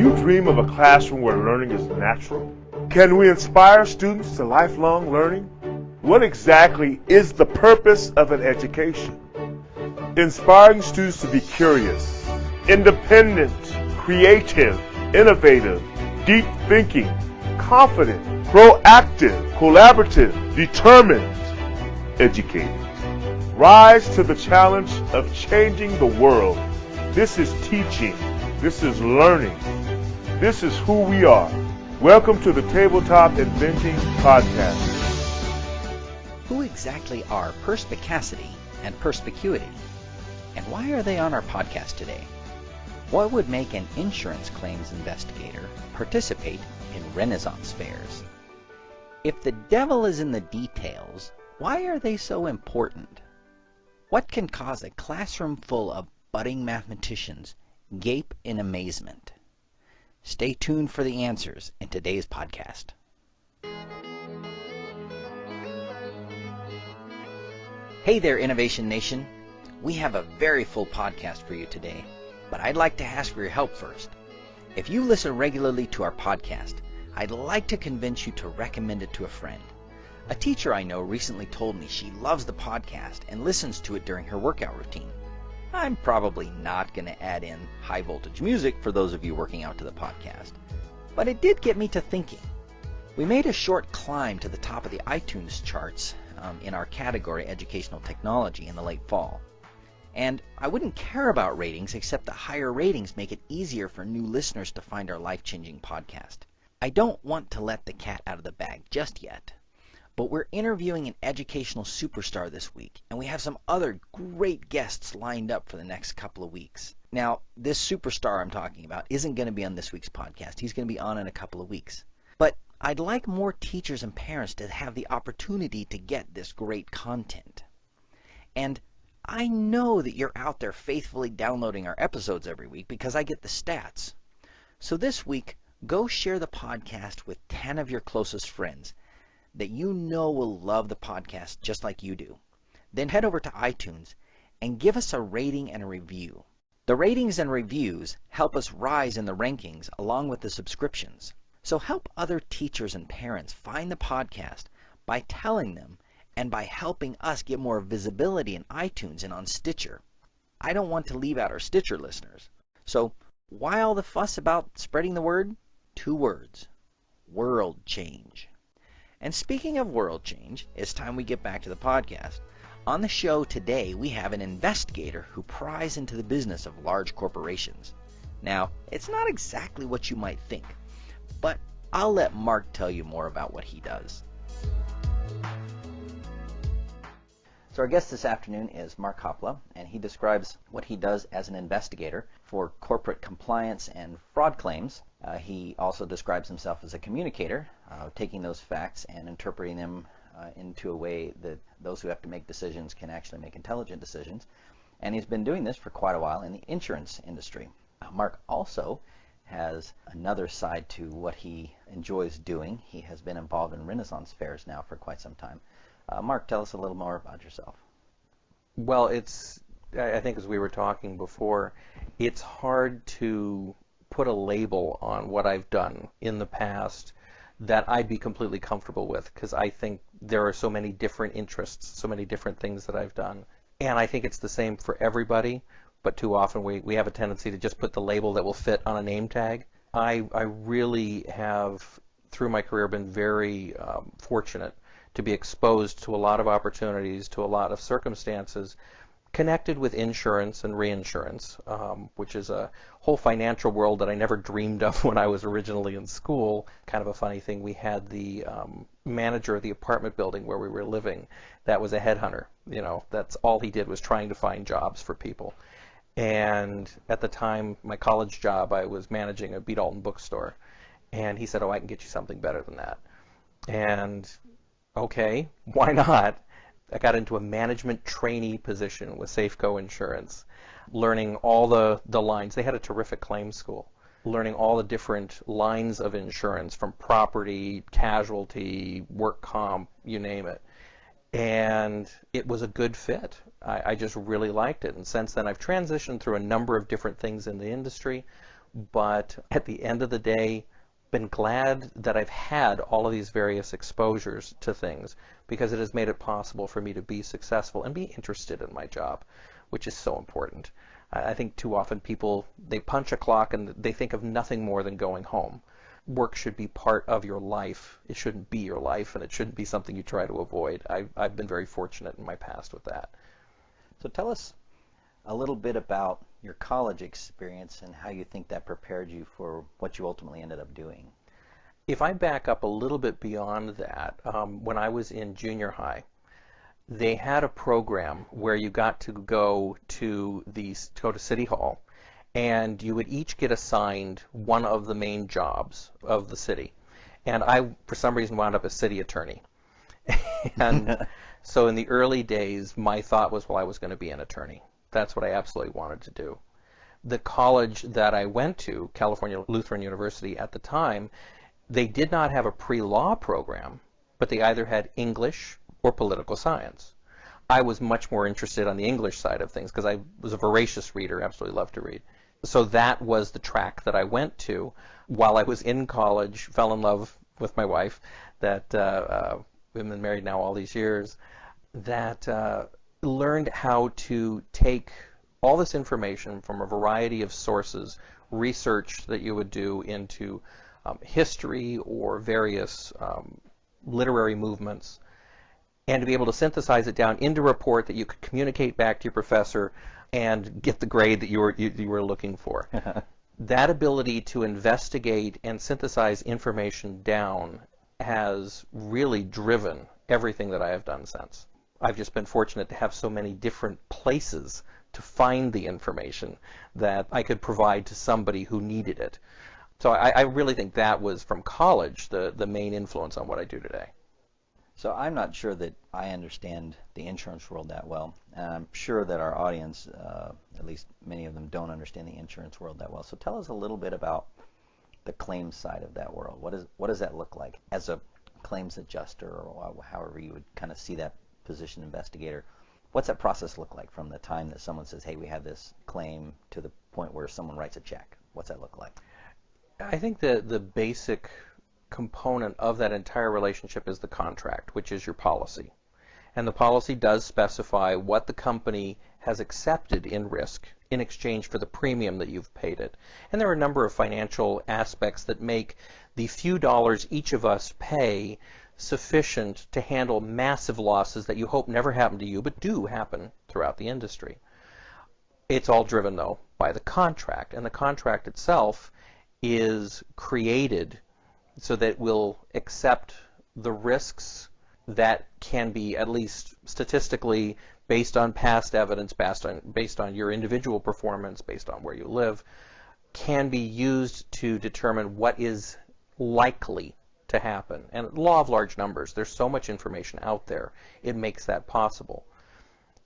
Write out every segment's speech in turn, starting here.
you dream of a classroom where learning is natural? Can we inspire students to lifelong learning? What exactly is the purpose of an education? Inspiring students to be curious, independent, creative, innovative, deep thinking, confident, proactive, collaborative, determined, educated. Rise to the challenge of changing the world. This is teaching. This is learning. This is who we are. Welcome to the Tabletop Inventing Podcast. Who exactly are perspicacity and perspicuity? And why are they on our podcast today? What would make an insurance claims investigator participate in Renaissance fairs? If the devil is in the details, why are they so important? What can cause a classroom full of budding mathematicians gape in amazement? Stay tuned for the answers in today's podcast. Hey there, Innovation Nation. We have a very full podcast for you today, but I'd like to ask for your help first. If you listen regularly to our podcast, I'd like to convince you to recommend it to a friend. A teacher I know recently told me she loves the podcast and listens to it during her workout routine. I'm probably not going to add in high voltage music for those of you working out to the podcast, but it did get me to thinking. We made a short climb to the top of the iTunes charts in our category Educational Technology in the late fall. And I wouldn't care about ratings, except the higher ratings make it easier for new listeners to find our life-changing podcast. I don't want to let the cat out of the bag just yet, but we're interviewing an educational superstar this week, and we have some other great guests lined up for the next couple of weeks. Now, this superstar I'm talking about isn't going to be on this week's podcast. He's going to be on in a couple of weeks. But I'd like more teachers and parents to have the opportunity to get this great content. And I know that you're out there faithfully downloading our episodes every week because I get the stats. So this week, go share the podcast with 10 of your closest friends that you know will love the podcast just like you do. Then head over to iTunes and give us a rating and a review. The ratings and reviews help us rise in the rankings along with the subscriptions. So help other teachers and parents find the podcast by telling them and by helping us get more visibility in iTunes and on Stitcher. I don't want to leave out our Stitcher listeners. So why all the fuss about spreading the word? 2 words: world change. And speaking of world change, it's time we get back to the podcast. On the show today, we have an investigator who pries into the business of large corporations. Now, it's not exactly what you might think, but I'll let Mark tell you more about what he does. So our guest this afternoon is Mark Haapala, and he describes what he does as an investigator for corporate compliance and fraud claims. He also describes himself as a communicator, taking those facts and interpreting them into a way that those who have to make decisions can actually make intelligent decisions. And he's been doing this for quite a while in the insurance industry. Mark also has another side to what he enjoys doing. He has been involved in Renaissance fairs now for quite some time. Mark, tell us a little more about yourself. Well, I think as we were talking before, it's hard to put a label on what I've done in the past that I'd be completely comfortable with, because I think there are so many different interests, so many different things that I've done. And I think it's the same for everybody, but too often we have a tendency to just put the label that will fit on a name tag. I really have, through my career, been very fortunate to be exposed to a lot of opportunities, to a lot of circumstances connected with insurance and reinsurance, which is a whole financial world that I never dreamed of when I was originally in school. Kind of a funny thing, we had the manager of the apartment building where we were living that was a headhunter. You know, that's all he did was trying to find jobs for people. And at the time, my college job, I was managing a B. Dalton bookstore. And he said, "Oh, I can get you something better than that." And okay, why not? I got into a management trainee position with Safeco Insurance, learning all the lines. They had a terrific claims school, learning all the different lines of insurance, from property, casualty, work comp, you name it. And it was a good fit. I just really liked it. And since then, I've transitioned through a number of different things in the industry. but at the end of the day, been glad that I've had all of these various exposures to things, because it has made it possible for me to be successful and be interested in my job, which is so important. I think too often people, they punch a clock and they think of nothing more than going home. Work should be part of your life. It shouldn't be your life, and it shouldn't be something you try to avoid. I've been very fortunate in my past with that. So tell us a little bit about your college experience and how you think that prepared you for what you ultimately ended up doing. If I back up a little bit beyond that, when I was in junior high, they had a program where you got to go to City Hall, and you would each get assigned one of the main jobs of the city. And I, for some reason, wound up as city attorney. And so in the early days, my thought was, well, I was going to be an attorney. That's what I absolutely wanted to do. The college that I went to, California Lutheran University at the time, they did not have a pre-law program, but they either had English or political science. I was much more interested on the English side of things because I was a voracious reader, absolutely loved to read. So that was the track that I went to. While I was in college, fell in love with my wife, that we've been married now all these years, that learned how to take all this information from a variety of sources, research that you would do into history or various literary movements, and to be able to synthesize it down into a report that you could communicate back to your professor and get the grade that you were looking for. That ability to investigate and synthesize information down has really driven everything that I have done since. I've just been fortunate to have so many different places to find the information that I could provide to somebody who needed it. So I really think that was, from college, the main influence on what I do today. So I'm not sure that I understand the insurance world that well, and I'm sure that our audience, at least many of them, don't understand the insurance world that well. So tell us a little bit about the claims side of that world. What does that look like as a claims adjuster, or however you would kind of see that position, investigator? What's that process look like from the time that someone says, hey, we have this claim, to the point where someone writes a check? What's that look like? I think the basic component of that entire relationship is the contract, which is your policy. And the policy does specify what the company has accepted in risk in exchange for the premium that you've paid it. And there are a number of financial aspects that make the few dollars each of us pay sufficient to handle massive losses that you hope never happen to you, but do happen throughout the industry. It's all driven, though, by the contract. And the contract itself is created so that it will accept the risks that can be, at least statistically, based on past evidence, based on your individual performance, based on where you live, can be used to determine what is likely to happen. And law of large numbers, there's so much information out there, it makes that possible.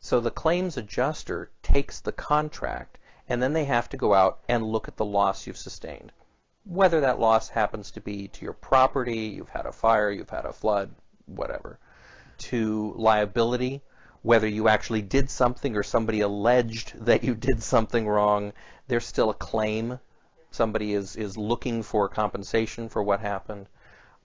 So the claims adjuster takes the contract, and then they have to go out and look at the loss you've sustained. Whether that loss happens to be to your property, you've had a fire, you've had a flood, whatever, to liability, whether you actually did something or somebody alleged that you did something wrong, there's still a claim. Somebody is looking for compensation for what happened.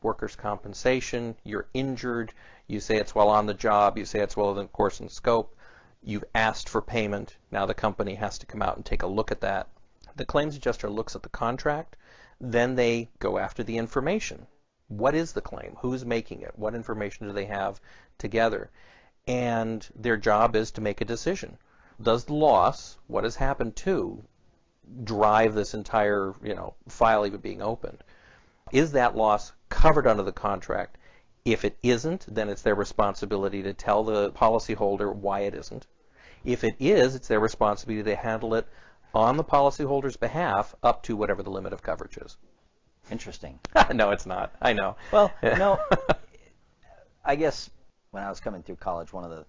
Workers' compensation, you're injured, you say it's while on the job, you say it's well within course and scope, you've asked for payment, now the company has to come out and take a look at that. The claims adjuster looks at the contract, then they go after the information. What is the claim? Who's making it? What information do they have together? And their job is to make a decision. Does the loss, what has happened to, drive this entire, file even being opened? Is that loss covered under the contract? If it isn't, then it's their responsibility to tell the policyholder why it isn't. If it is, it's their responsibility to handle it on the policyholder's behalf up to whatever the limit of coverage is. Interesting. No, it's not. I know. Well, I guess when I was coming through college, one of the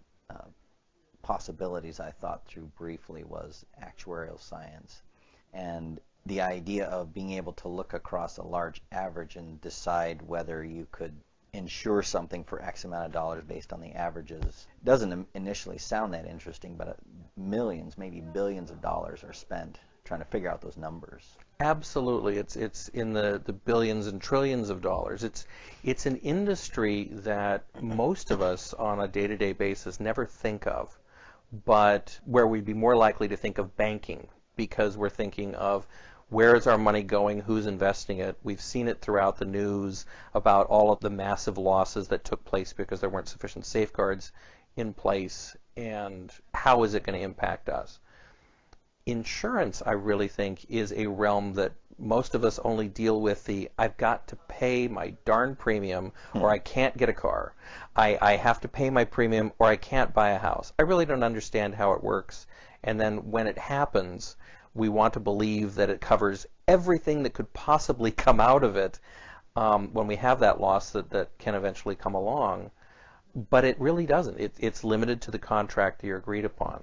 possibilities I thought through briefly was actuarial science. And the idea of being able to look across a large average and decide whether you could insure something for X amount of dollars based on the averages doesn't initially sound that interesting, but millions, maybe billions of dollars are spent trying to figure out those numbers. Absolutely. It's in the billions and trillions of dollars. It's an industry that most of us on a day-to-day basis never think of, but where we'd be more likely to think of banking, because we're thinking of where is our money going, who's investing it. We've seen it throughout the news about all of the massive losses that took place because there weren't sufficient safeguards in place, and how is it going to impact us? Insurance, I really think, is a realm that most of us only deal with the I've got to pay my darn premium or I can't get a car. I have to pay my premium or I can't buy a house. I really don't understand how it works. And then when it happens, we want to believe that it covers everything that could possibly come out of it when we have that loss that can eventually come along. But it really doesn't. It's limited to the contract that you're agreed upon.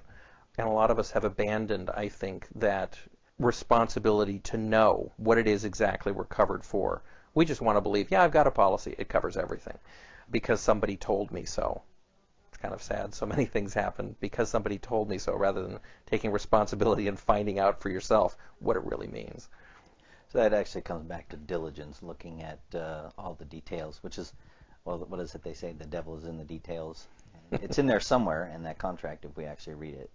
And a lot of us have abandoned, I think, that responsibility to know what it is exactly we're covered for. We just want to believe, yeah, I've got a policy. It covers everything because somebody told me so. It's kind of sad. So many things happen because somebody told me so, rather than taking responsibility and finding out for yourself what it really means. So that actually comes back to diligence, looking at all the details, which is, well, what is it they say? The devil is in the details. It's in there somewhere in that contract if we actually read it.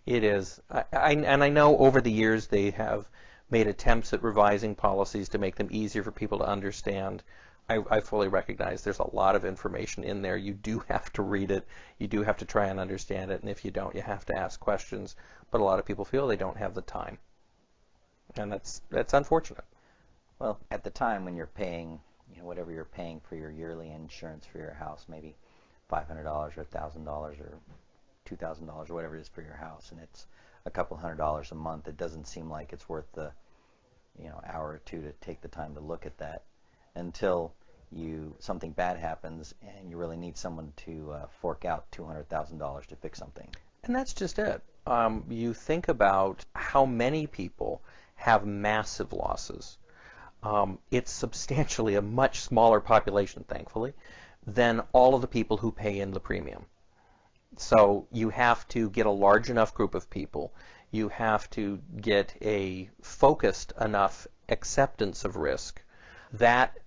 It is. And I know over the years they have made attempts at revising policies to make them easier for people to understand. I fully recognize there's a lot of information in there. You do have to read it. You do have to try and understand it. And if you don't, you have to ask questions. But a lot of people feel they don't have the time. And that's unfortunate. Well, at the time when you're paying, whatever you're paying for your yearly insurance for your house, maybe $500 or $1,000 or $2,000 or whatever it is for your house, and it's a couple $100 a month, it doesn't seem like it's worth the hour or two to take the time to look at that until something bad happens and you really need someone to fork out $200,000 to fix something. And that's just it. You think about how many people have massive losses. It's substantially a much smaller population, thankfully, than all of the people who pay in the premium. So you have to get a large enough group of people. You have to get a focused enough acceptance of risk that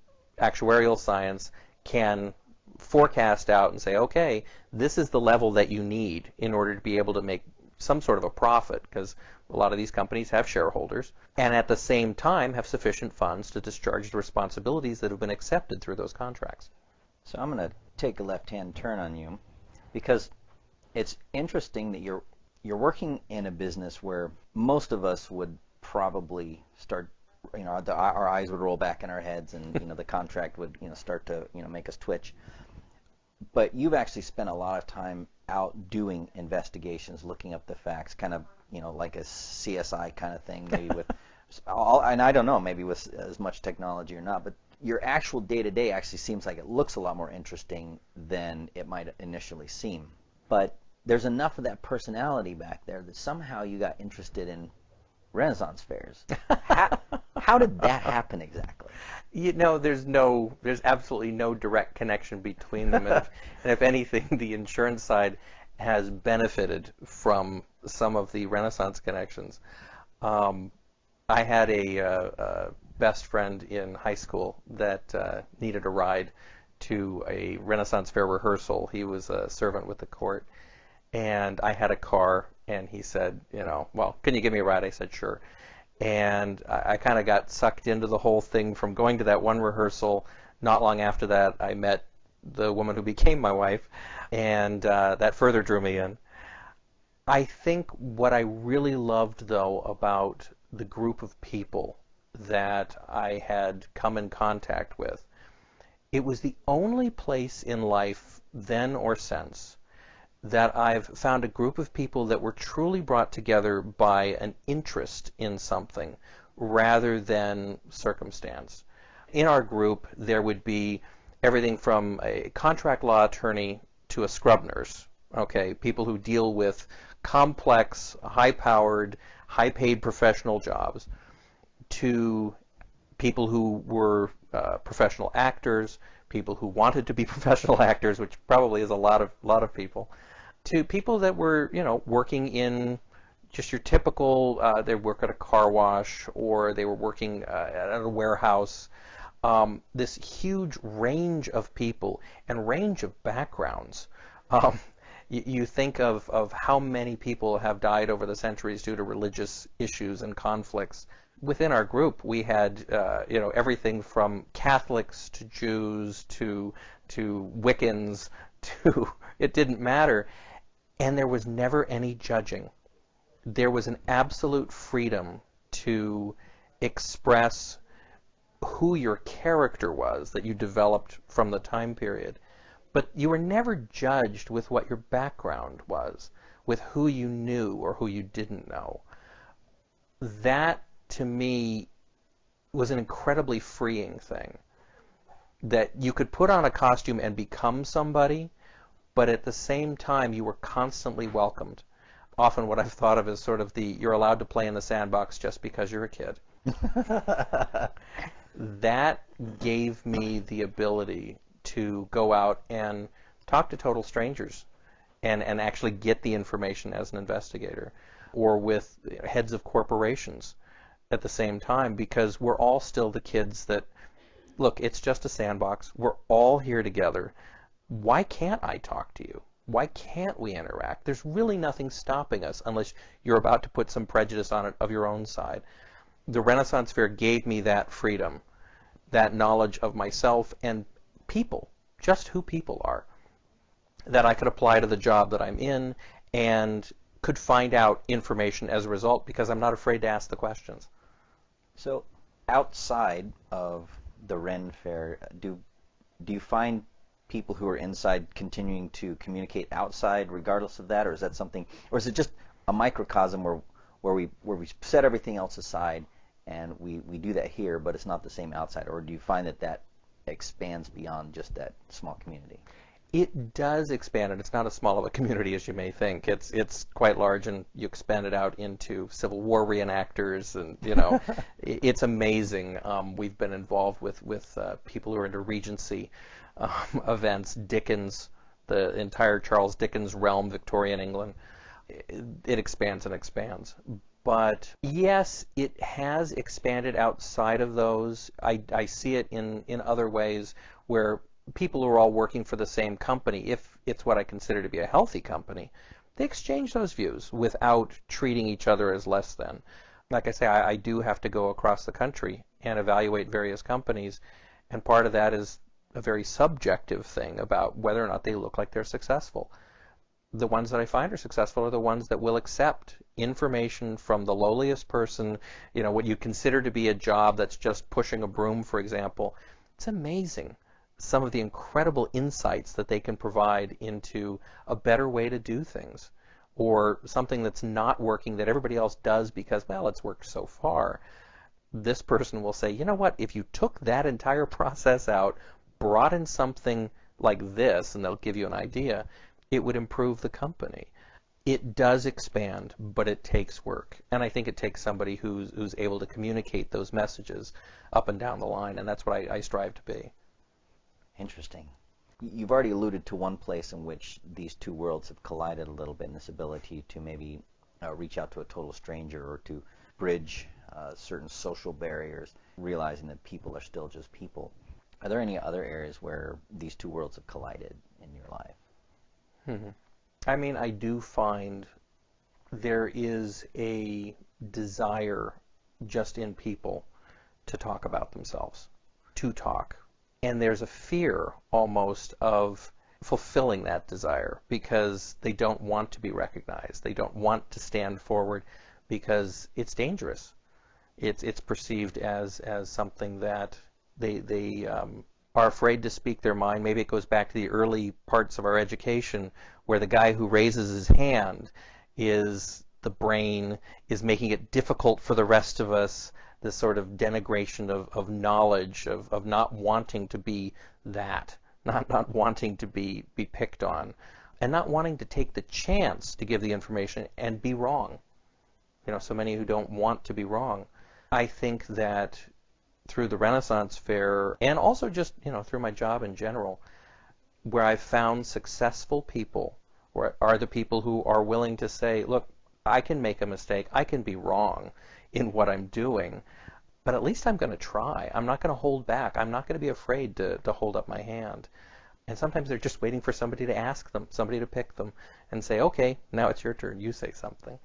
actuarial science can forecast out and say, okay, this is the level that you need in order to be able to make some sort of a profit, because a lot of these companies have shareholders, and at the same time have sufficient funds to discharge the responsibilities that have been accepted through those contracts. So I'm going to take a left-hand turn on you, because it's interesting that you're working in a business where most of us would probably start, our eyes would roll back in our heads, and the contract would start to make us twitch. But you've actually spent a lot of time out doing investigations, looking up the facts, kind of like a CSI kind of thing, maybe with and I don't know, maybe with as much technology or not, but your actual day-to-day actually seems like it looks a lot more interesting than it might initially seem. But there's enough of that personality back there that somehow you got interested in Renaissance fairs. How did that happen exactly? There's absolutely no direct connection between them. And if anything, the insurance side has benefited from some of the Renaissance connections. I had a best friend in high school that needed a ride to a Renaissance fair rehearsal. He was a servant with the court, and I had a car, and he said, well, can you give me a ride? I said, sure. And I kind of got sucked into the whole thing from going to that one rehearsal. Not long after that, I met the woman who became my wife, and that further drew me in. I think what I really loved, though, about the group of people that I had come in contact with, it was the only place in life then or since that I've found a group of people that were truly brought together by an interest in something rather than circumstance. In our group, there would be everything from a contract law attorney to a scrub nurse, okay, people who deal with complex, high-powered, high-paid professional jobs, to people who were professional actors, people who wanted to be professional actors, which probably is a lot of people, to people that were, working in just your typical, they work at a car wash or they were working at a warehouse. This huge range of people and range of backgrounds. You think of how many people have died over the centuries due to religious issues and conflicts. Within our group, we had everything from Catholics to Jews to Wiccans to it didn't matter, and there was never any judging. There was an absolute freedom to express who your character was that you developed from the time period. But you were never judged with what your background was, with who you knew or who you didn't know. That, to me, was an incredibly freeing thing. That you could put on a costume and become somebody, but at the same time you were constantly welcomed. Often what I've thought of as sort of you're allowed to play in the sandbox just because you're a kid. That gave me the ability to go out and talk to total strangers and actually get the information as an investigator, or with heads of corporations at the same time, because we're all still the kids that, look, it's just a sandbox. We're all here together. Why can't I talk to you? Why can't we interact? There's really nothing stopping us unless you're about to put some prejudice on it of your own side. The Renaissance Fair gave me that freedom, that knowledge of myself and people, just who people are, that I could apply to the job that I'm in and could find out information as a result because I'm not afraid to ask the questions. So outside of the Ren Fair, do you find people who are inside continuing to communicate outside regardless of that, or is that something, or is it just a microcosm where we set everything else aside and we do that here, but it's not the same outside, or do you find that expands beyond just that small community? It does expand, and it's not as small of a community as you may think. It's quite large, and you expand it out into Civil War reenactors, and it's amazing. We've been involved with people who are into Regency events, Dickens, the entire Charles Dickens realm, Victorian England. It expands and expands. But yes, it has expanded outside of those. I see it in other ways where people who are all working for the same company, if it's what I consider to be a healthy company, they exchange those views without treating each other as less than. Like I say, I do have to go across the country and evaluate various companies, and part of that is a very subjective thing about whether or not they look like they're successful. The ones that I find are successful are the ones that will accept information from the lowliest person, what you consider to be a job that's just pushing a broom, for example. It's amazing some of the incredible insights that they can provide into a better way to do things, or something that's not working that everybody else does because, well, it's worked so far. This person will say, you know what, if you took that entire process out, brought in something like this, and they'll give you an idea, it would improve the company. It does expand, but it takes work. And I think it takes somebody who's able to communicate those messages up and down the line, and that's what I strive to be. Interesting. You've already alluded to one place in which these two worlds have collided a little bit in this ability to maybe reach out to a total stranger or to bridge certain social barriers, realizing that people are still just people. Are there any other areas where these two worlds have collided in your life? Mm-hmm. I mean, I do find there is a desire just in people to talk about themselves, to talk. And there's a fear almost of fulfilling that desire because they don't want to be recognized. They don't want to stand forward because it's dangerous. It's perceived as something that they are afraid to speak their mind. Maybe it goes back to the early parts of our education where the guy who raises his hand is the brain, is making it difficult for the rest of us, this sort of denigration of knowledge, of not wanting to be that, not wanting to be picked on, and not wanting to take the chance to give the information and be wrong. So many who don't want to be wrong. I think that through the Renaissance Fair, and also just, through my job in general, where I've found successful people are the people who are willing to say, look, I can make a mistake. I can be wrong in what I'm doing, but at least I'm going to try. I'm not going to hold back. I'm not going to be afraid to hold up my hand. And sometimes they're just waiting for somebody to ask them, somebody to pick them and say, okay, now it's your turn. You say something.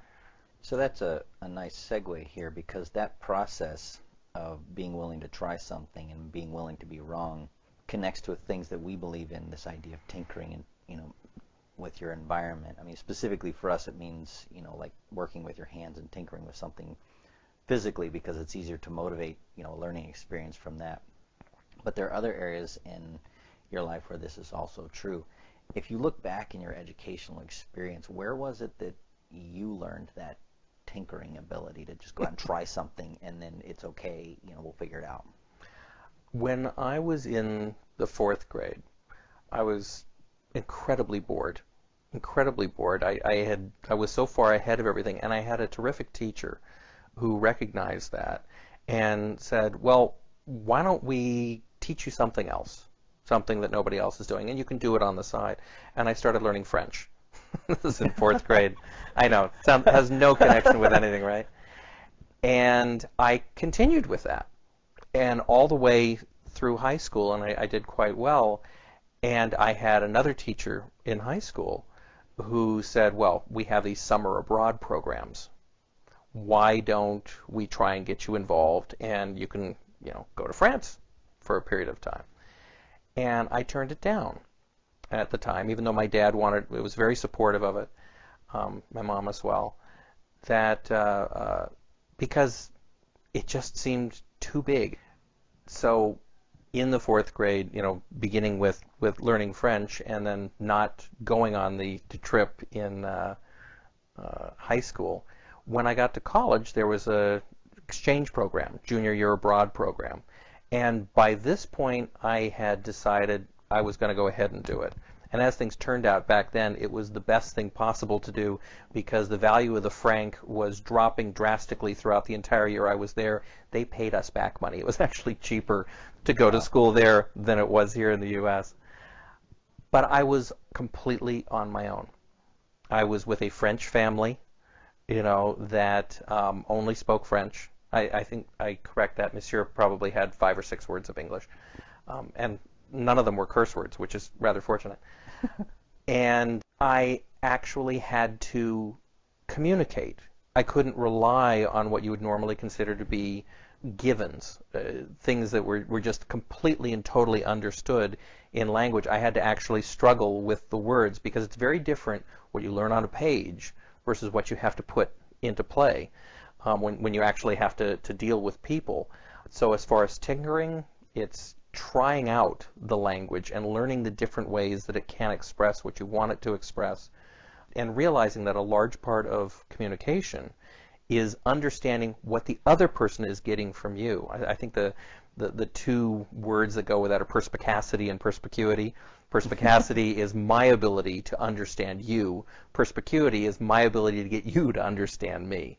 So that's a nice segue here, because that process of being willing to try something and being willing to be wrong connects to things that we believe in, this idea of tinkering and, with your environment. I mean, specifically for us, it means, like working with your hands and tinkering with something physically, because it's easier to motivate, a learning experience from that. But there are other areas in your life where this is also true. If you look back in your educational experience, where was it that you learned that tinkering ability to just go out and try something and then it's okay, we'll figure it out? When I was in the 4th grade, I was incredibly bored. I was so far ahead of everything, and I had a terrific teacher who recognized that and said, well, why don't we teach you something else, something that nobody else is doing, and you can do it on the side. And I started learning French. This is in 4th grade. I know, it has no connection with anything, right? And I continued with that, and all the way through high school, and I did quite well. And I had another teacher in high school who said, well, we have these summer abroad programs. Why don't we try and get you involved, and you can, go to France for a period of time? And I turned it down at the time, even though my dad was very supportive of it, my mom as well, because it just seemed too big. So in the 4th grade, beginning with learning French and then not going on the trip in high school, when I got to college, there was a exchange program, junior year abroad program. And by this point, I had decided I was going to go ahead and do it. And as things turned out back then, it was the best thing possible to do, because the value of the franc was dropping drastically throughout the entire year I was there. They paid us back money. It was actually cheaper to go to school there than it was here in the U.S. But I was completely on my own. I was with a French family, that only spoke French. I think I correct that. Monsieur probably had 5 or 6 words of English. And none of them were curse words, which is rather fortunate. And I actually had to communicate. I couldn't rely on what you would normally consider to be givens, things that were just completely and totally understood in language. I had to actually struggle with the words, because it's very different what you learn on a page versus what you have to put into play when you actually have to deal with people. So as far as tinkering, it's trying out the language and learning the different ways that it can express what you want it to express, and realizing that a large part of communication is understanding what the other person is getting from you. I think the 2 words that go with that are perspicacity and perspicuity. Perspicacity is my ability to understand you. Perspicuity is my ability to get you to understand me.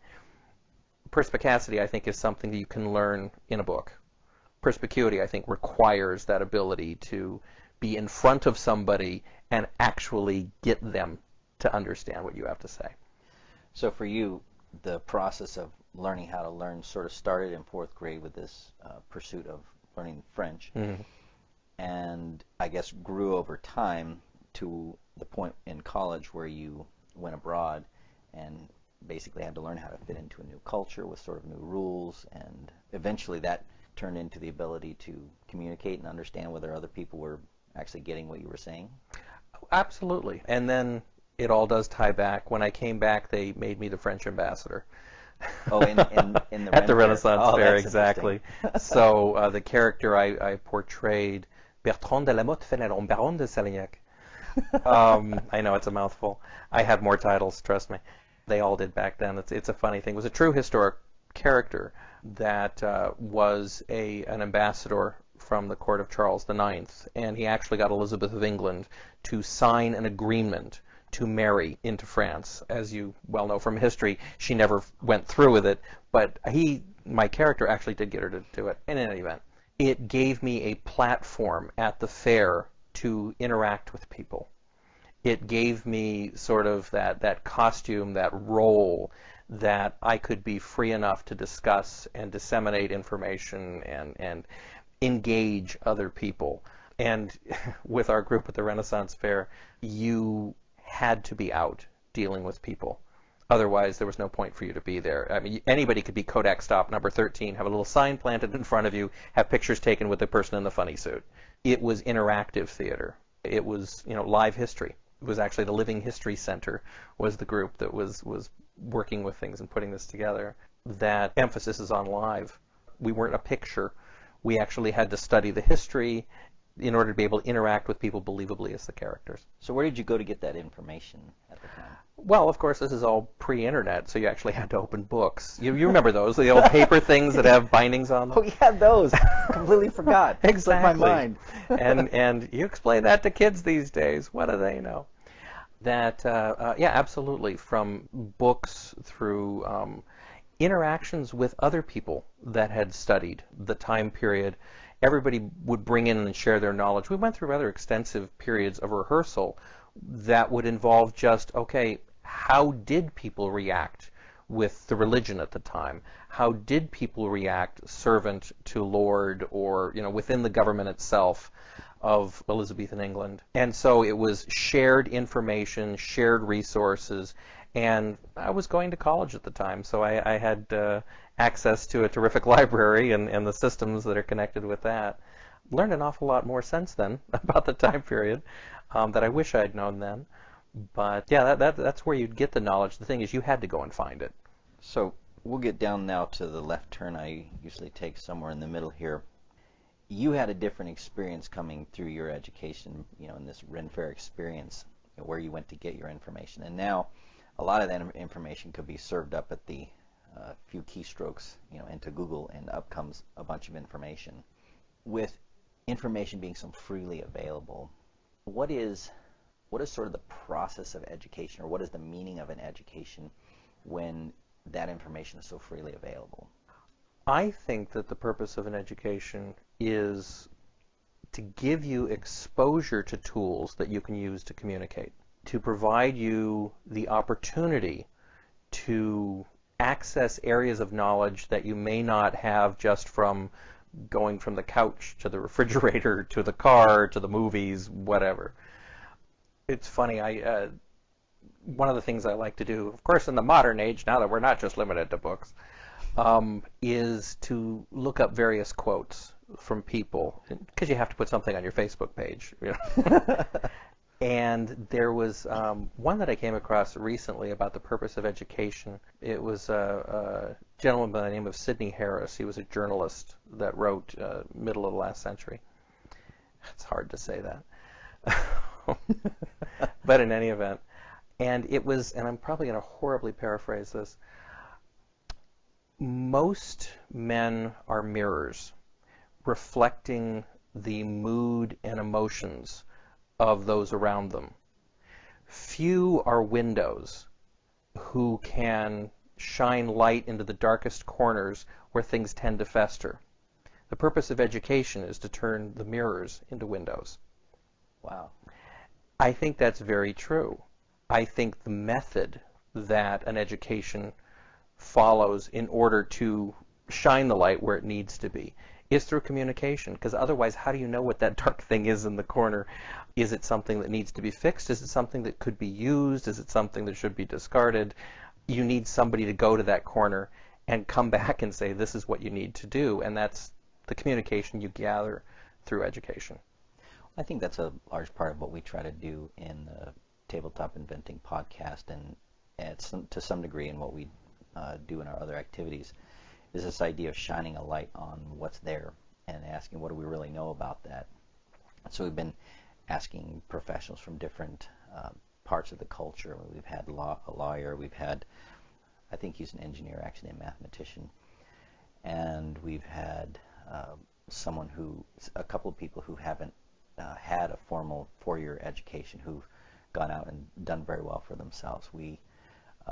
Perspicacity, I think, is something that you can learn in a book. Perspicuity, I think, requires that ability to be in front of somebody and actually get them to understand what you have to say. So for you, the process of learning how to learn sort of started in 4th grade with this pursuit of learning French, and I guess grew over time to the point in college where you went abroad and basically had to learn how to fit into a new culture with sort of new rules, and eventually that turned into the ability to communicate and understand whether other people were actually getting what you were saying? Absolutely. And then it all does tie back. When I came back, they made me the French ambassador. Oh, in the at the Renaissance Fair, that's exactly. So the character I portrayed, Bertrand de la Motte Fénelon, Baron de Salignac. I know it's a mouthful. I had more titles, trust me. They all did back then. It's a funny thing. It was a true historic character that was an ambassador from the court of Charles IX, and he actually got Elizabeth of England to sign an agreement to marry into France. As you well know from history, she never went through with it, but my character actually did get her to do it. In any event, it gave me a platform at the fair to interact with people It gave me sort of that costume, that role, that I could be free enough to discuss and disseminate information and engage other people. And with our group at the Renaissance Fair, you had to be out dealing with people. Otherwise, there was no point for you to be there. I mean, anybody could be Kodak stop number 13, have a little sign planted in front of you, have pictures taken with the person in the funny suit. It was interactive theater. It was, live history. It was actually the Living History Center was the group that was working with things and putting this together. That emphasis is on live. We weren't a picture. We actually had to study the history in order to be able to interact with people believably as the characters. So where did you go to get that information at the time? Well, of course, this is all pre-internet, so you actually had to open books. You remember those, the old paper things that have bindings on them? Oh, yeah, those. Completely forgot. Exactly. Slipped my mind. and you explain that to kids these days. What do they know? That, yeah, absolutely. From books through interactions with other people that had studied the time period. Everybody would bring in and share their knowledge. We went through rather extensive periods of rehearsal that would involve just, okay, how did people react with the religion at the time? How did people react servant to lord or, within the government itself of Elizabethan England? And so it was shared information, shared resources, and I was going to college at the time, so I had access to a terrific library and the systems that are connected with that. Learned an awful lot more since then about the time period that I wish I'd known then. But yeah, that's where you'd get the knowledge. The thing is, you had to go and find it. So we'll get down now to the left turn I usually take somewhere in the middle here. You had a different experience coming through your education, in this Ren Fair experience, where you went to get your information. And now a lot of that information could be served up at the few keystrokes, into Google, and up comes a bunch of information. With information being so freely available, what is sort of the process of education, or what is the meaning of an education when that information is so freely available? I think that the purpose of an education is to give you exposure to tools that you can use to communicate, to provide you the opportunity to access areas of knowledge that you may not have just from going from the couch to the refrigerator to the car to the movies, whatever. It's funny, one of the things I like to do, of course in the modern age, now that we're not just limited to books, is to look up various quotes from people, because you have to put something on your Facebook page. And there was one that I came across recently about the purpose of education. It was a gentleman by the name of Sidney Harris. He was a journalist that wrote middle of the last century. It's hard to say that. But in any event, and it was, and I'm probably going to horribly paraphrase this, most men are mirrors reflecting the mood and emotions of those around them. Few are windows who can shine light into the darkest corners where things tend to fester. The purpose of education is to turn the mirrors into windows. Wow. I think that's very true. I think the method that an education follows in order to shine the light where it needs to be is through communication, because otherwise how do you know what that dark thing is in the corner? Is it something that needs to be fixed? Is it something that could be used? Is it something that should be discarded? You need somebody to go to that corner and come back and say, this is what you need to do, and that's the communication you gather through education. I think that's a large part of what we try to do in the Tabletop Inventing podcast, and to some degree in what we do in our other activities, is this idea of shining a light on what's there and asking, what do we really know about that? So we've been asking professionals from different parts of the culture. We've had a lawyer, we've had, I think he's an engineer, actually a mathematician, and we've had a couple of people who haven't had a formal four-year education who've gone out and done very well for themselves. We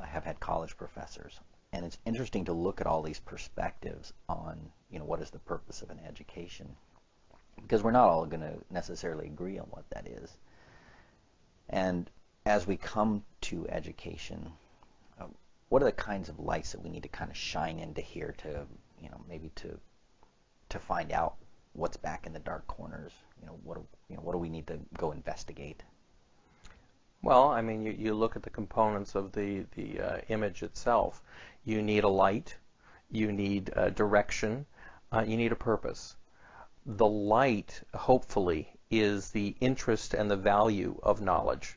have had college professors. And it's interesting to look at all these perspectives on, what is the purpose of an education, because we're not all going to necessarily agree on what that is. And as we come to education, what are the kinds of lights that we need to kind of shine into here to, maybe to find out what's back in the dark corners? What do we need to go investigate? Well, I mean, you look at the components of the image itself. You need a light, you need a direction, you need a purpose. The light, hopefully, is the interest and the value of knowledge,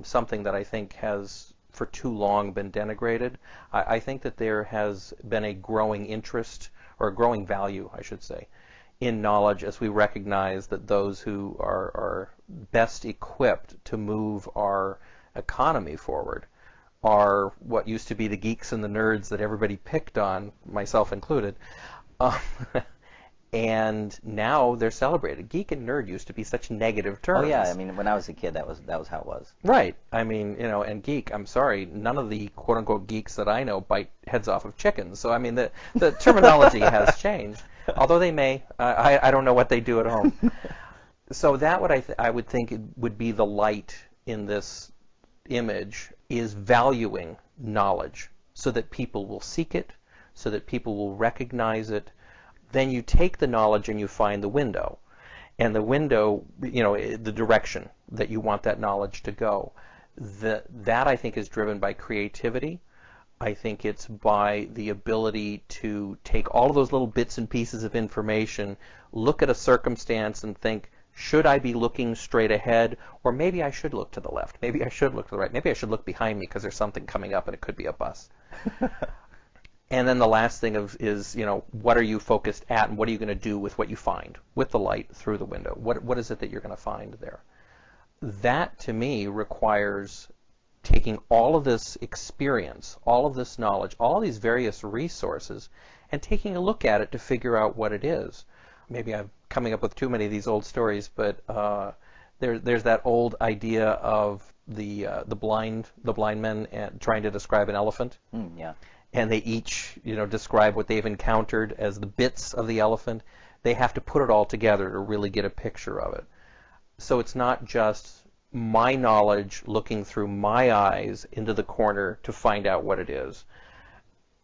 something that I think has for too long been denigrated. I think that there has been a growing interest, or a growing value, I should say, in knowledge as we recognize that those who are best equipped to move our economy forward are what used to be the geeks and the nerds that everybody picked on, myself included. And now they're celebrated. Geek and nerd used to be such negative terms. Oh yeah, I mean, when I was a kid, that was how it was. Right. I mean, and geek, I'm sorry, none of the quote-unquote geeks that I know bite heads off of chickens. So, I mean, the terminology has changed, although they may. I don't know what they do at home. So that what I would think would be the light in this image is valuing knowledge so that people will seek it, so that people will recognize it. Then you take the knowledge and you find the window. And the window, the direction that you want that knowledge to go. That I think is driven by creativity. I think it's by the ability to take all of those little bits and pieces of information, look at a circumstance and think, should I be looking straight ahead? Or maybe I should look to the left. Maybe I should look to the right. Maybe I should look behind me because there's something coming up and it could be a bus. And then the last thing is, what are you focused at and what are you going to do with what you find, with the light through the window? What is it that you're going to find there? That, to me, requires taking all of this experience, all of this knowledge, all these various resources, and taking a look at it to figure out what it is. Maybe I'm coming up with too many of these old stories, but there's that old idea of the blind men trying to describe an elephant. Yeah. And they each, describe what they've encountered as the bits of the elephant. They have to put it all together to really get a picture of it. So it's not just my knowledge looking through my eyes into the corner to find out what it is.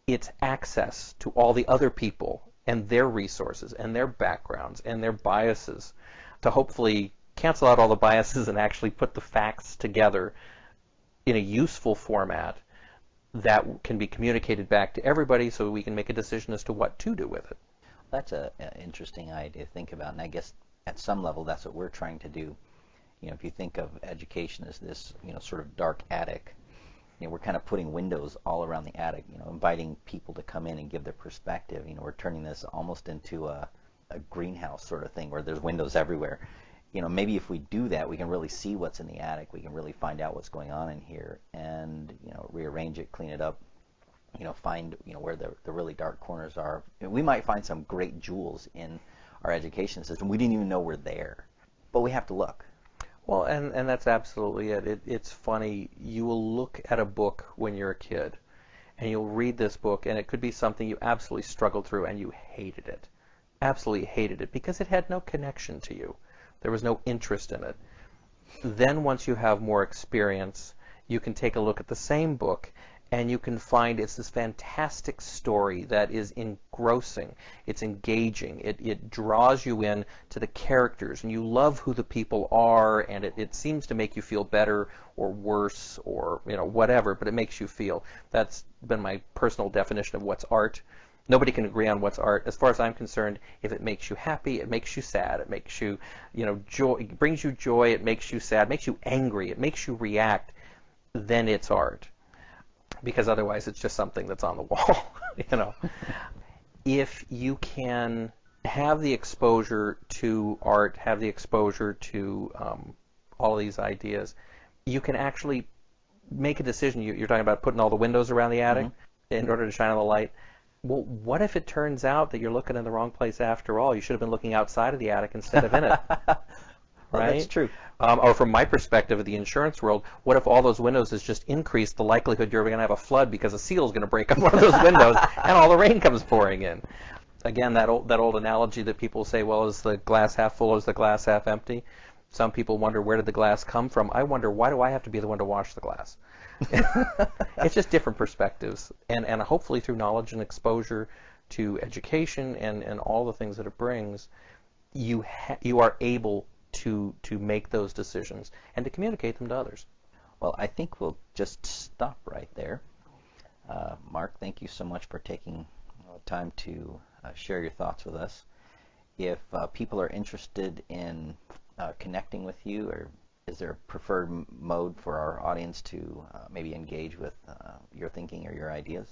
It's access to all the other people and their resources and their backgrounds and their biases to hopefully cancel out all the biases and actually put the facts together in a useful format that can be communicated back to everybody so we can make a decision as to what to do with it. That's an interesting idea to think about, and I guess at some level that's what we're trying to do. If you think of education as this, sort of dark attic, we're kind of putting windows all around the attic, inviting people to come in and give their perspective. We're turning this almost into a greenhouse sort of thing where there's windows everywhere. Maybe if we do that, we can really see what's in the attic. We can really find out what's going on in here and, rearrange it, clean it up, find, where the really dark corners are. We might find some great jewels in our education system. We didn't even know were there, but we have to look. Well, and that's absolutely it. It's funny. You will look at a book when you're a kid, and you'll read this book, and it could be something you absolutely struggled through, and you hated it. Absolutely hated it because it had no connection to you. There was no interest in it. Then once you have more experience, you can take a look at the same book and you can find it's this fantastic story that is engrossing. It's engaging. It draws you in to the characters and you love who the people are, and it seems to make you feel better or worse or whatever, but it makes you feel. That's been my personal definition of what's art. Nobody can agree on what's art. As far as I'm concerned, if it makes you happy, it makes you sad. It makes you, joy. It brings you joy. It makes you sad. It makes you angry. It makes you react. Then it's art. Because otherwise, it's just something that's on the wall. If you can have the exposure to art, have the exposure to all these ideas, you can actually make a decision. You're talking about putting all the windows around the attic in order to shine on the light. Well, what if it turns out that you're looking in the wrong place after all? You should have been looking outside of the attic instead of in it. Well, right? That's true. Or from my perspective of the insurance world, what if all those windows has just increased the likelihood you're going to have a flood because a seal is going to break on one of those windows and all the rain comes pouring in? Again, that old analogy that people say, well, is the glass half full or is the glass half empty? Some people wonder, where did the glass come from? I wonder, why do I have to be the one to wash the glass? It's just different perspectives. And hopefully through knowledge and exposure to education and all the things that it brings, you are able to make those decisions and to communicate them to others. Well, I think we'll just stop right there. Mark, thank you so much for taking time to share your thoughts with us. If people are interested in connecting with you, or is there a preferred mode for our audience to maybe engage with your thinking or your ideas?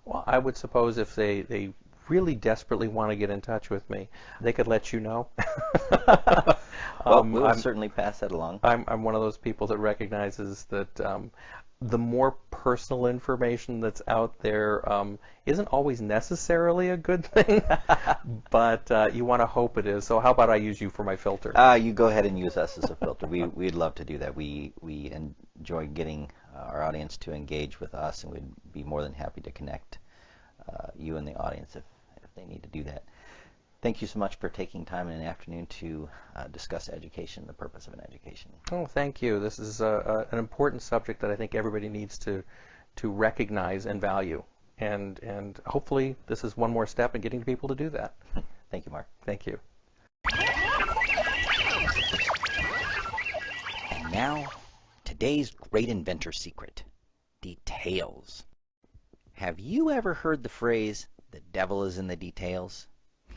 Well, I would suppose if they really desperately want to get in touch with me, they could let you know. Well, we'll certainly pass that along. I'm one of those people that recognizes that the more personal information that's out there isn't always necessarily a good thing, but you want to hope it is. So how about I use you for my filter? You go ahead and use us as a filter. We'd love to do that. We enjoy getting our audience to engage with us, and we'd be more than happy to connect you and the audience if they need to do that. Thank you so much for taking time in the afternoon to discuss education, the purpose of an education. Oh, thank you. This is an important subject that I think everybody needs to recognize and value. And hopefully this is one more step in getting people to do that. Thank you, Mark. Thank you. And now, today's great inventor secret, details. Have you ever heard the phrase, "the devil is in the details"?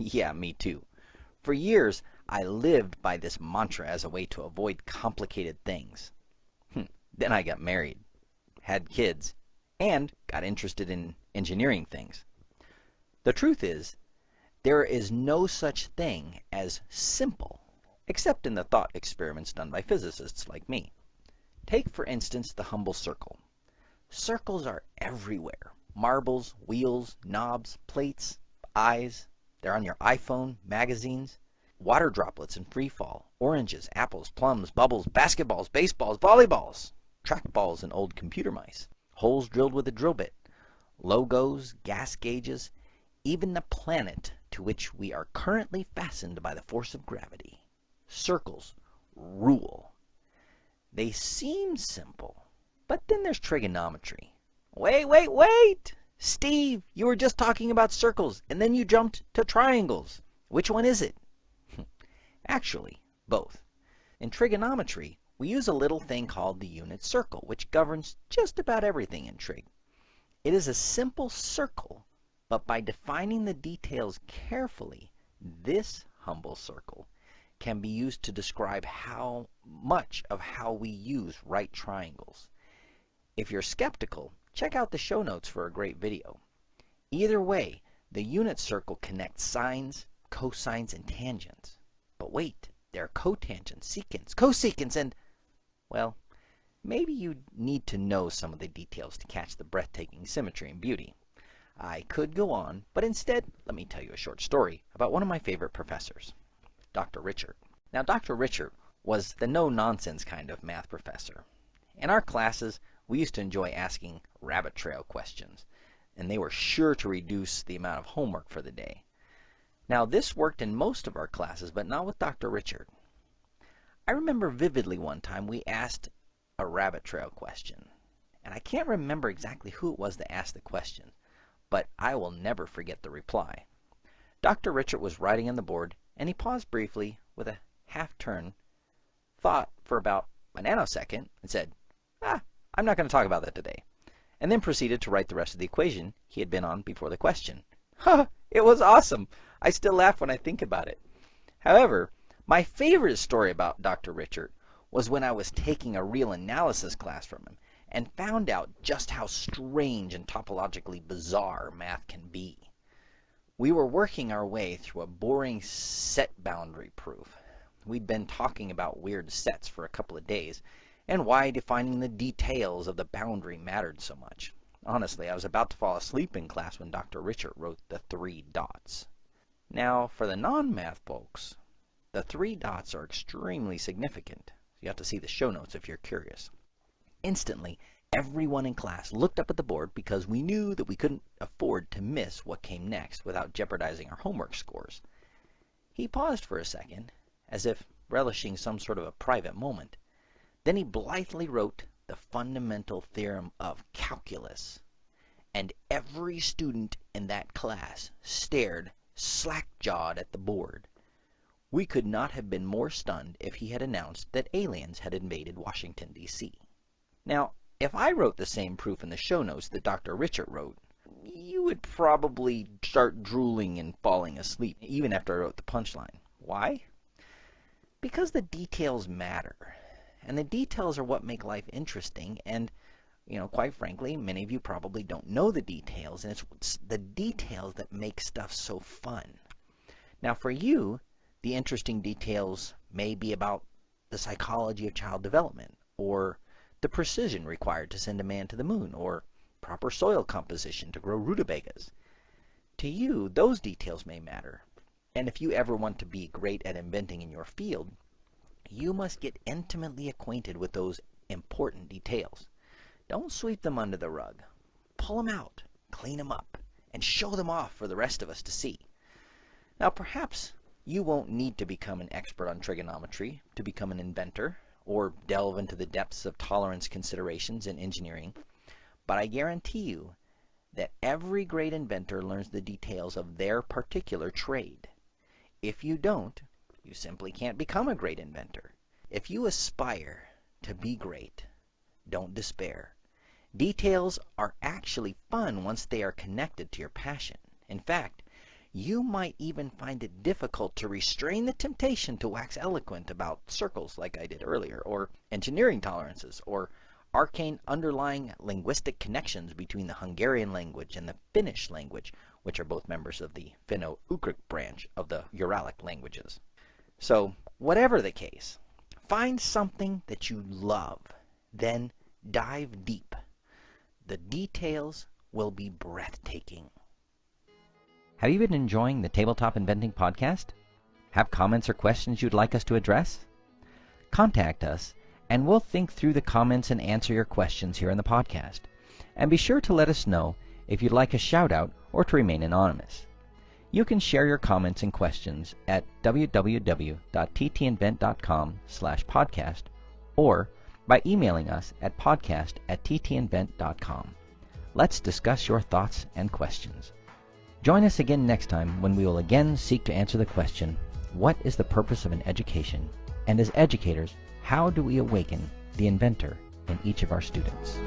Yeah, me too. For years, I lived by this mantra as a way to avoid complicated things. Then I got married, had kids, and got interested in engineering things. The truth is, there is no such thing as simple, except in the thought experiments done by physicists like me. Take, for instance, the humble circle. Circles are everywhere. Marbles, wheels, knobs, plates, eyes. They're on your iPhone, magazines, water droplets in free fall, oranges, apples, plums, bubbles, basketballs, baseballs, volleyballs, trackballs, and old computer mice, holes drilled with a drill bit, logos, gas gauges, even the planet to which we are currently fastened by the force of gravity. Circles rule. They seem simple, but then there's trigonometry. Wait! Steve, you were just talking about circles, and then you jumped to triangles. Which one is it? Actually, both. In trigonometry, we use a little thing called the unit circle, which governs just about everything in trig. It is a simple circle, but by defining the details carefully, this humble circle can be used to describe how much of how we use right triangles. If you're skeptical, check out the show notes for a great video. Either way, the unit circle connects sines, cosines, and tangents. But wait, there are cotangents, secants, cosecants, and, well, maybe you need to know some of the details to catch the breathtaking symmetry and beauty. I could go on, but instead, let me tell you a short story about one of my favorite professors, Dr. Richard. Now, Dr. Richard was the no-nonsense kind of math professor. In our classes, we used to enjoy asking rabbit trail questions, and they were sure to reduce the amount of homework for the day. Now, this worked in most of our classes, but not with Dr. Richard. I remember vividly one time we asked a rabbit trail question, and I can't remember exactly who it was that asked the question, but I will never forget the reply. Dr. Richard was writing on the board, and he paused briefly with a half-turn, thought for about a nanosecond, and said, I'm not going to talk about that today, and then proceeded to write the rest of the equation he had been on before the question. It was awesome. I still laugh when I think about it. However, my favorite story about Dr. Richard was when I was taking a real analysis class from him and found out just how strange and topologically bizarre math can be. We were working our way through a boring set boundary proof. We'd been talking about weird sets for a couple of days, and why defining the details of the boundary mattered so much. Honestly, I was about to fall asleep in class when Dr. Richard wrote the 3 dots. Now, for the non-math folks, the 3 dots are extremely significant. You have to see the show notes if you're curious. Instantly, everyone in class looked up at the board because we knew that we couldn't afford to miss what came next without jeopardizing our homework scores. He paused for a second, as if relishing some sort of a private moment. Then he blithely wrote the fundamental theorem of calculus, and every student in that class stared slack-jawed at the board. We could not have been more stunned if he had announced that aliens had invaded Washington, D.C. Now, if I wrote the same proof in the show notes that Dr. Richard wrote, you would probably start drooling and falling asleep, even after I wrote the punchline. Why? Because the details matter. And the details are what make life interesting, and quite frankly, many of you probably don't know the details, and it's the details that make stuff so fun. Now, for you, the interesting details may be about the psychology of child development, or the precision required to send a man to the moon, or proper soil composition to grow rutabagas. To you, those details may matter, and if you ever want to be great at inventing in your field, you must get intimately acquainted with those important details. Don't sweep them under the rug. Pull them out, clean them up, and show them off for the rest of us to see. Now, perhaps you won't need to become an expert on trigonometry to become an inventor, or delve into the depths of tolerance considerations in engineering, but I guarantee you that every great inventor learns the details of their particular trade. If you don't, you simply can't become a great inventor. If you aspire to be great, don't despair. Details are actually fun once they are connected to your passion. In fact, you might even find it difficult to restrain the temptation to wax eloquent about circles like I did earlier, or engineering tolerances, or arcane underlying linguistic connections between the Hungarian language and the Finnish language, which are both members of the Finno-Ugric branch of the Uralic languages. So, whatever the case, find something that you love, then dive deep. The details will be breathtaking. Have you been enjoying the Tabletop Inventing Podcast? Have comments or questions you'd like us to address? Contact us, and we'll think through the comments and answer your questions here in the podcast. And be sure to let us know if you'd like a shout-out or to remain anonymous. You can share your comments and questions at www.ttinvent.com/podcast or by emailing us at podcast@ttinvent.com. Let's discuss your thoughts and questions. Join us again next time when we will again seek to answer the question, what is the purpose of an education? And as educators, how do we awaken the inventor in each of our students?